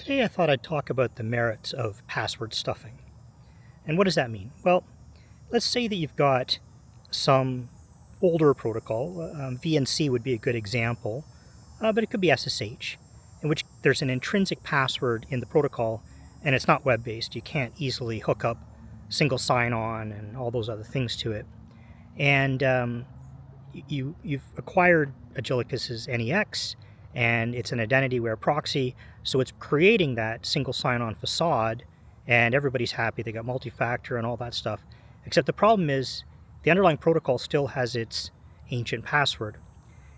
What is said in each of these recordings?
Today I thought I'd talk about the merits of password stuffing. And what does that mean? Well, let's say that you've got some older protocol. VNC would be a good example, but it could be SSH, in which there's an intrinsic password in the protocol, and it's not web-based. You can't easily hook up single sign-on and all those other things to it. And you've acquired Agilicus AnyX, and it's an Identity Aware Proxy, so it's creating that single sign-on facade, and everybody's happy. They got multi-factor and all that stuff. Except the problem is the underlying protocol still has its ancient password.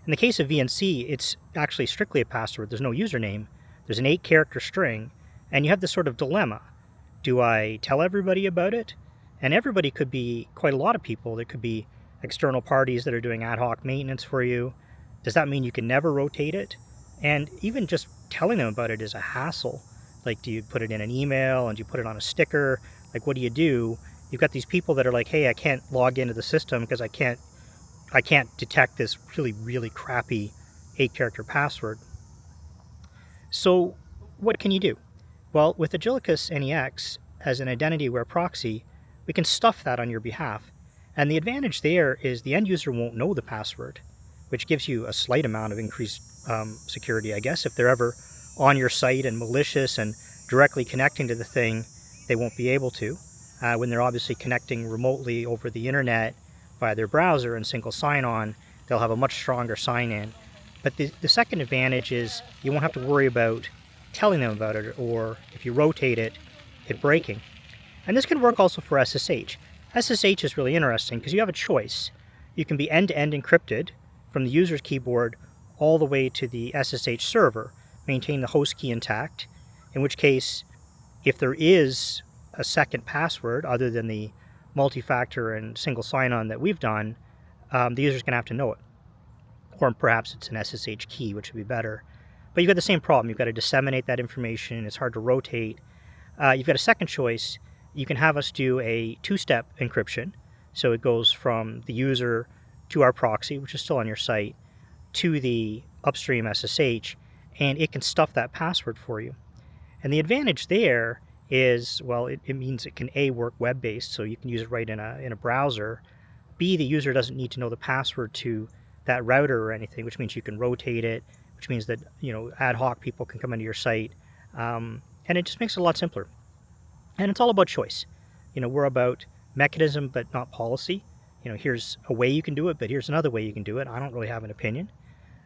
In the case of VNC, it's actually strictly a password. There's no username. There's an 8-character string, and you have this sort of dilemma. Do I tell everybody about it? And everybody could be quite a lot of people. There could be external parties that are doing ad hoc maintenance for you. Does that mean you can never rotate it? And even just telling them about it is a hassle. Like, do you put it in an email and do you put it on a sticker? Like, what do you do? You've got these people that are like, hey, I can't log into the system because I can't detect this really crappy 8-character password. So what can you do? Well, with Agilicus AnyX as an Identity Aware Proxy, we can stuff that on your behalf. And the advantage there is the end user won't know the password, which gives you a slight amount of increased security, I guess. If they're ever on your site and malicious and directly connecting to the thing, they won't be able to. When they're obviously connecting remotely over the internet via their browser and single sign-on, they'll have a much stronger sign-in. But the second advantage is you won't have to worry about telling them about it, or if you rotate it breaking. And this can work also for SSH. SSH is really interesting because you have a choice. You can be end-to-end encrypted from the user's keyboard all the way to the SSH server, maintain the host key intact, in which case, if there is a second password other than the multi-factor and single sign-on that we've done, the user's going to have to know it. Or perhaps it's an SSH key, which would be better. But you've got the same problem. You've got to disseminate that information. It's hard to rotate. You've got a second choice. You can have us do a 2-step encryption. So it goes from the user to our proxy, which is still on your site, to the upstream SSH, and it can stuff that password for you. And the advantage there is, well, it means it can A, work web-based, so you can use it right in a browser. B, the user doesn't need to know the password to that router or anything, which means you can rotate it, which means that, ad hoc people can come into your site. And it just makes it a lot simpler. And it's all about choice. We're about mechanism, but not policy. Here's a way you can do it, but here's another way you can do it. I don't really have an opinion.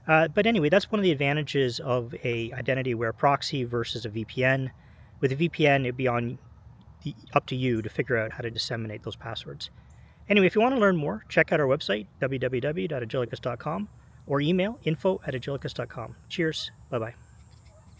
But anyway, that's one of the advantages of a identity-aware proxy versus a VPN. With a VPN, it'd be up to you to figure out how to disseminate those passwords. Anyway, if you want to learn more, check out our website, www.agilicus.com, or email info@agilicus.com. Cheers. Bye-bye.